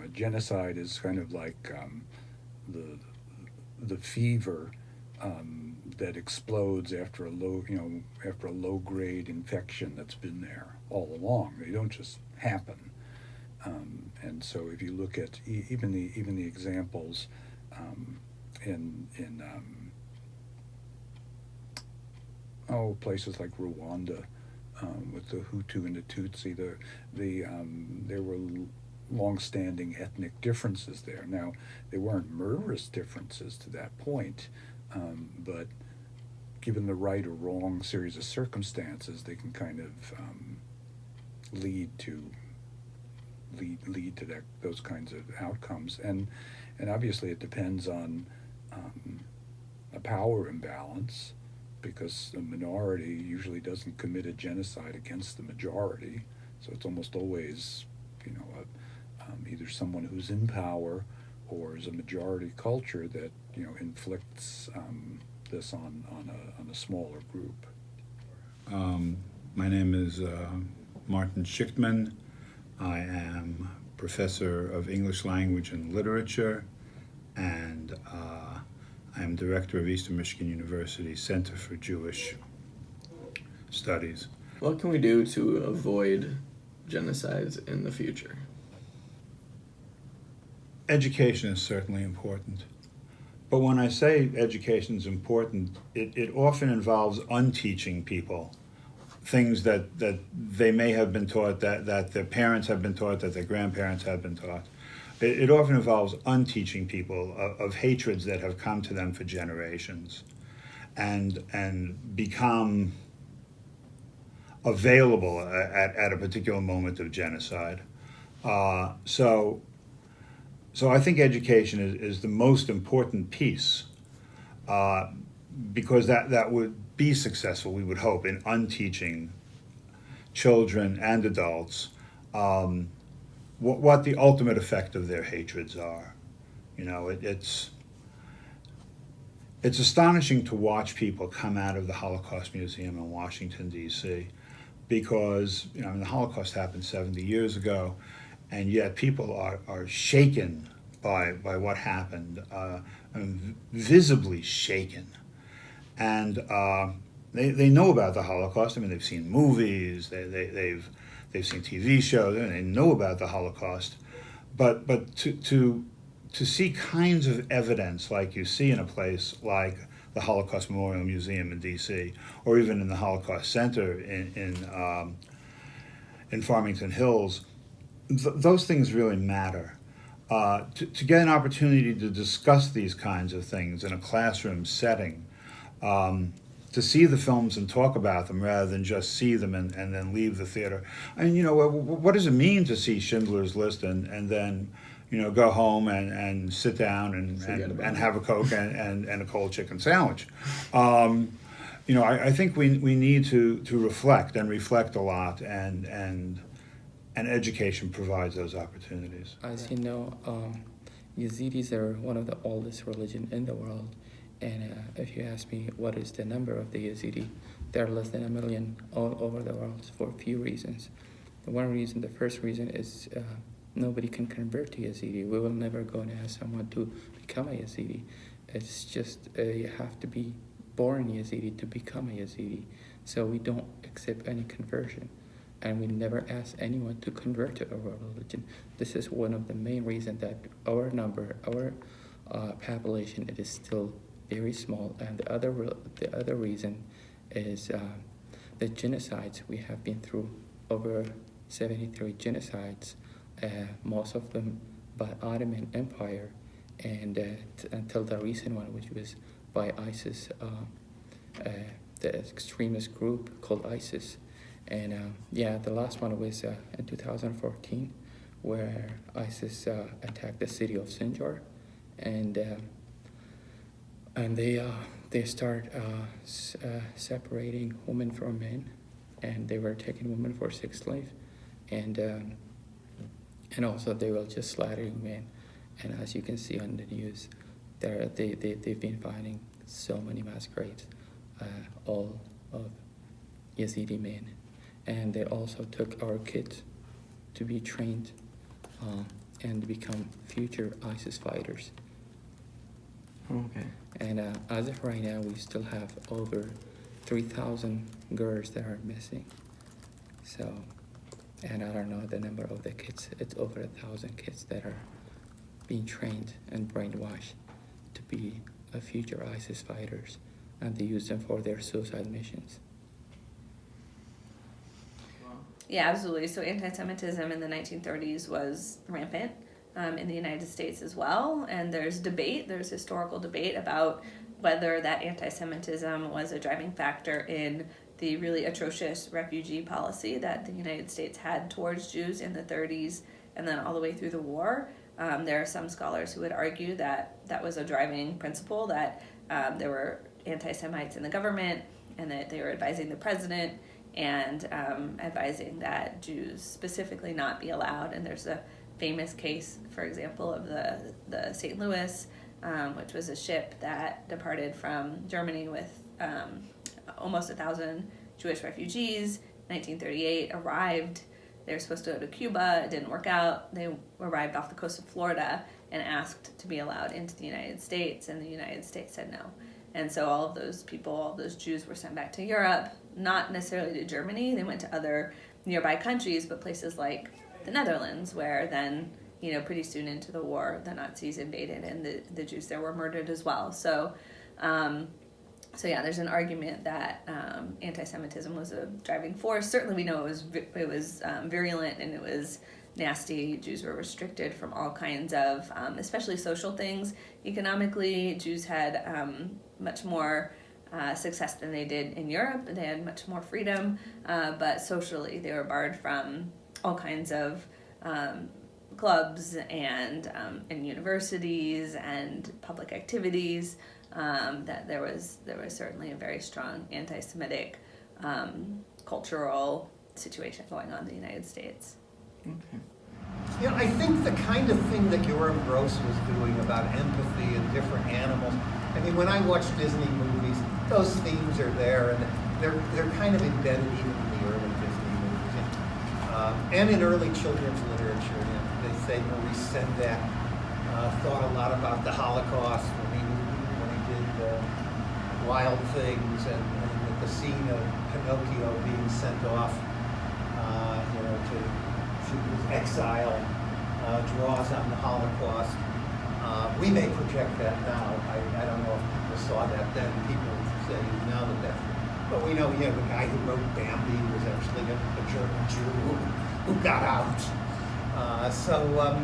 genocide is kind of like the the fever that explodes after a low grade infection that's been there all along. They don't just happen. And so if you look at even the examples in places like Rwanda with the Hutu and the Tutsi, there were long-standing ethnic differences there. Now, they weren't murderous differences to that point, but given the right or wrong series of circumstances, they can kind of lead to those kinds of outcomes. And obviously, it depends on a power imbalance, because the minority usually doesn't commit a genocide against the majority. So it's almost always, either someone who's in power or is a majority culture that inflicts this on a smaller group. My name is Martin Schichtman. I am professor of English language and literature, and I am director of Eastern Michigan University Center for Jewish Studies. What can we do to avoid genocides in the future? Education is certainly important. But when I say education is important, it often involves unteaching people things that they may have been taught, that their parents have been taught, that their grandparents have been taught. It often involves unteaching people of hatreds that have come to them for generations and become available at a particular moment of genocide. So I think education is the most important piece, because that would be successful, we would hope, in unteaching children and adults what the ultimate effect of their hatreds are. It's astonishing to watch people come out of the Holocaust Museum in Washington, D.C., because the Holocaust happened 70 years ago, and yet people are shaken by what happened, visibly shaken. And they know about the Holocaust. I mean, they've seen movies, they've seen TV shows, and they know about the Holocaust. But to see kinds of evidence like you see in a place like the Holocaust Memorial Museum in D.C., or even in the Holocaust Center in Farmington Hills, those things really matter. To get an opportunity to discuss these kinds of things in a classroom setting, to see the films and talk about them rather than just see them and then leave the theater. I mean, what does it mean to see Schindler's List and then go home and sit down and have a Coke and a cold chicken sandwich? I think we need to reflect a lot, and education provides those opportunities. As you know, Yazidis are one of the oldest religion in the world, and if you ask me what is the number of the Yazidi, there are less than 1 million all over the world for a few reasons. The first reason is nobody can convert to Yazidi. We will never go and ask someone to become a Yazidi. It's just you have to be born Yazidi to become a Yazidi. So we don't accept any conversion, and we never ask anyone to convert to our religion. This is one of the main reasons that our population, it is still very small. And the other reason is the genocides. We have been through over 73 genocides, most of them by Ottoman Empire, and until the recent one, which was by ISIS, the extremist group called ISIS. And the last one was in 2014, where ISIS attacked the city of Sinjar, and they start separating women from men, and they were taking women for sex slaves, and also they were just slaughtering men. And as you can see on the news, they've been finding so many massacres, all of Yazidi men. And they also took our kids to be trained and become future ISIS fighters. Okay. And as of right now, we still have over 3,000 girls that are missing. So, and I don't know the number of the kids. It's over 1,000 kids that are being trained and brainwashed to be a future ISIS fighters, and they use them for their suicide missions. Yeah, absolutely. So anti-Semitism in the 1930s was rampant in the United States as well. And there's historical debate about whether that anti-Semitism was a driving factor in the really atrocious refugee policy that the United States had towards Jews in the 30s and then all the way through the war. There are some scholars who would argue that that was a driving principle, that there were anti-Semites in the government and that they were advising the president and advising that Jews specifically not be allowed. And there's a famous case, for example, of the St. Louis, which was a ship that departed from Germany with almost 1,000 Jewish refugees. 1938 arrived. They were supposed to go to Cuba. It didn't work out. They arrived off the coast of Florida and asked to be allowed into the United States, and the United States said no. And so all of those people, all those Jews were sent back to Europe, not necessarily to Germany. They went to other nearby countries, but places like the Netherlands, where then, pretty soon into the war, the Nazis invaded and the Jews there were murdered as well. So yeah, there's an argument that anti-Semitism was a driving force. Certainly we know it was virulent and it was nasty. Jews were restricted from all kinds of, especially social things. Economically, Jews had much more success than they did in Europe. They had much more freedom, but socially they were barred from all kinds of clubs and universities and public activities. That there was certainly a very strong anti-Semitic cultural situation going on in the United States. Okay. I think the kind of thing that Yoram Gross was doing about empathy and different animals, when I watch Disney movies, those themes are there, and they're kind of embedded even in the early Disney movies. And in early children's literature, they say Maurice Sendak thought a lot about the Holocaust when he did Wild Things, and the scene of Pinocchio being sent off to his exile draws on the Holocaust. We may project that now. I don't know if people saw that then. People say now that's... But we know, the guy who wrote Bambi was actually a German Jew who got out. So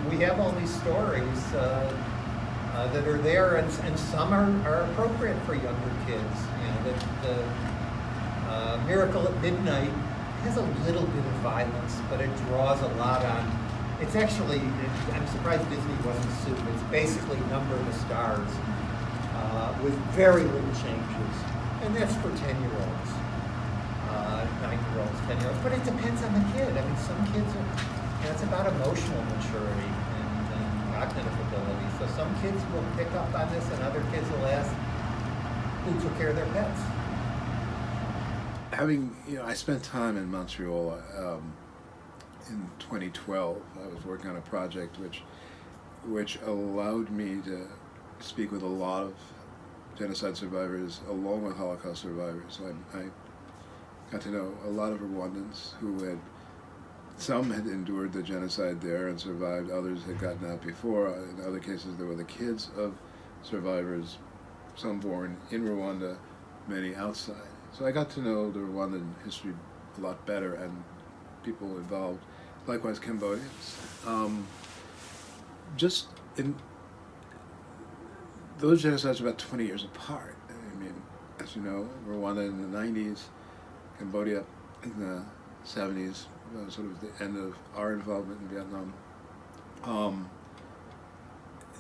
we have all these stories that are there, and some are appropriate for younger kids. The Miracle at Midnight has a little bit of violence, but it draws a lot on. It's actually, I'm surprised Disney wasn't sued. It's basically Number the Stars with very little changes, and that's for 10-year-olds, 9-year-olds, 10-year-olds. But it depends on the kid. Some kids are. It's about emotional maturity and cognitive ability. So some kids will pick up on this, and other kids will ask who took care of their pets. I spent time in Montreal in 2012. I was working on a project which allowed me to speak with a lot of genocide survivors along with Holocaust survivors. I got to know a lot of Rwandans who some had endured the genocide there and survived, others had gotten out before. In other cases, there were the kids of survivors, some born in Rwanda, many outside. So I got to know the Rwandan history a lot better, and people involved, likewise Cambodians. Just in those genocides are about 20 years apart. As you know, Rwanda in the 90s, Cambodia in the 70s, sort of the end of our involvement in Vietnam.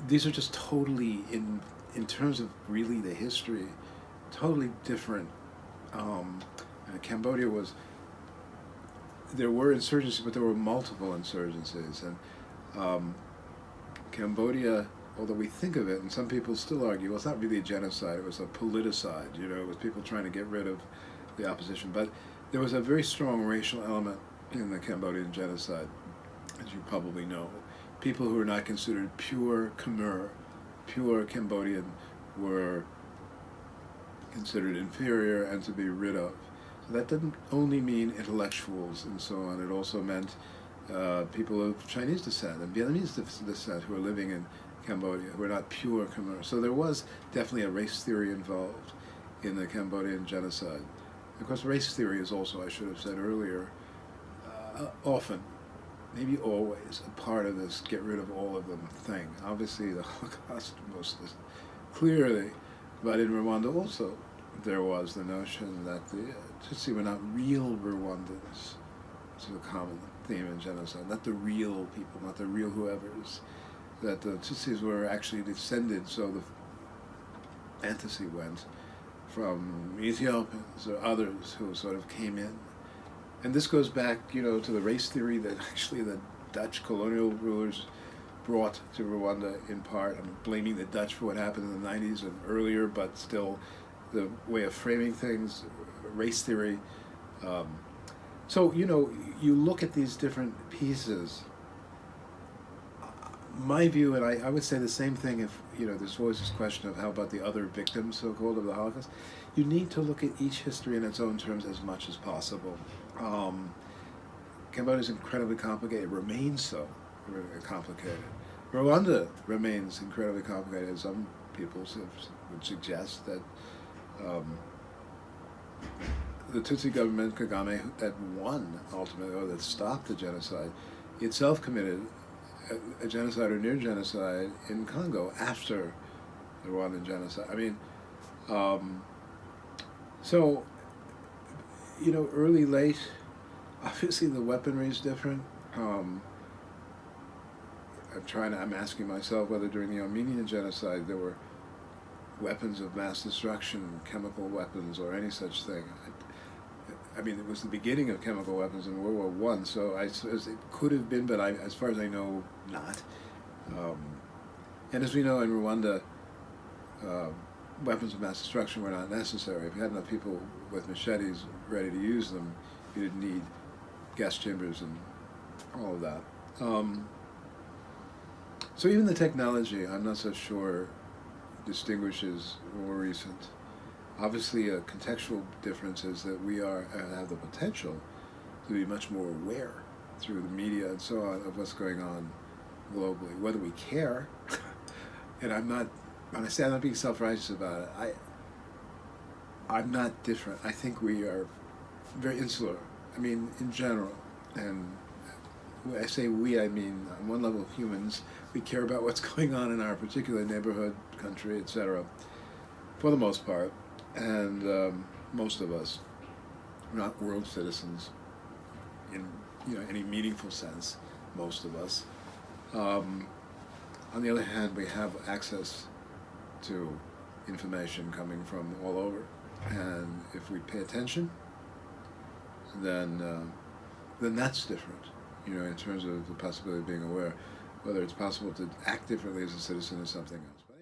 These are just totally, in terms of really the history, totally different. Cambodia there were insurgencies, but there were multiple insurgencies. And Cambodia, although we think of it, and some people still argue, well, it's not really a genocide, it was a politicide, it was people trying to get rid of the opposition. But there was a very strong racial element in the Cambodian genocide, as you probably know. people who were not considered pure Khmer, pure Cambodian, were considered inferior and to be rid of. So that didn't only mean intellectuals and so on. It also meant people of Chinese descent and Vietnamese descent who were living in Cambodia, who were not pure Khmer. So there was definitely a race theory involved in the Cambodian genocide. Of course, race theory is also, I should have said earlier, often, maybe always, a part of this get rid of all of them thing. Obviously, the Holocaust most clearly, but in Rwanda also, there was the notion that the Tutsi were not real Rwandans. This is a common theme in genocide. Not the real people, not the real whoever's. That the Tutsis were actually descended, so the fantasy went, from Ethiopians or others who sort of came in. And this goes back, to the race theory that actually the Dutch colonial rulers brought to Rwanda in part. I'm blaming the Dutch for what happened in the 90s and earlier, but still the way of framing things, race theory. So, you look at these different pieces. My view, and I would say the same thing if, there's always this question of how about the other victims, so-called, of the Holocaust. You need to look at each history in its own terms as much as possible. Cambodia is incredibly complicated, remains so complicated. Rwanda remains incredibly complicated. Some people would suggest that the Tutsi government, Kagame, that won ultimately, or that stopped the genocide, itself committed a genocide or near genocide in Congo after the Rwandan genocide. I mean, so, early, late, obviously the weaponry is different. I'm asking myself whether during the Armenian genocide there were weapons of mass destruction, chemical weapons, or any such thing. I mean, it was the beginning of chemical weapons in World War I, so I suppose it could have been, but as far as I know, not. And as we know in Rwanda, weapons of mass destruction were not necessary. If you had enough people with machetes ready to use them, you didn't need gas chambers and all of that. So even the technology, I'm not so sure, distinguishes more recent. Obviously, a contextual difference is that we have the potential to be much more aware through the media and so on of what's going on globally, whether we care. And when I say I'm not being self-righteous about it, I'm not different. I think we are very insular. I mean, in general, and when I say we, I mean on one level humans, we care about what's going on in our particular neighborhood, country, etc. For the most part. And most of us are not world citizens in any meaningful sense, most of us. On the other hand, we have access to information coming from all over. And if we pay attention, then that's different, in terms of the possibility of being aware. Whether it's possible to act differently as a citizen is something else.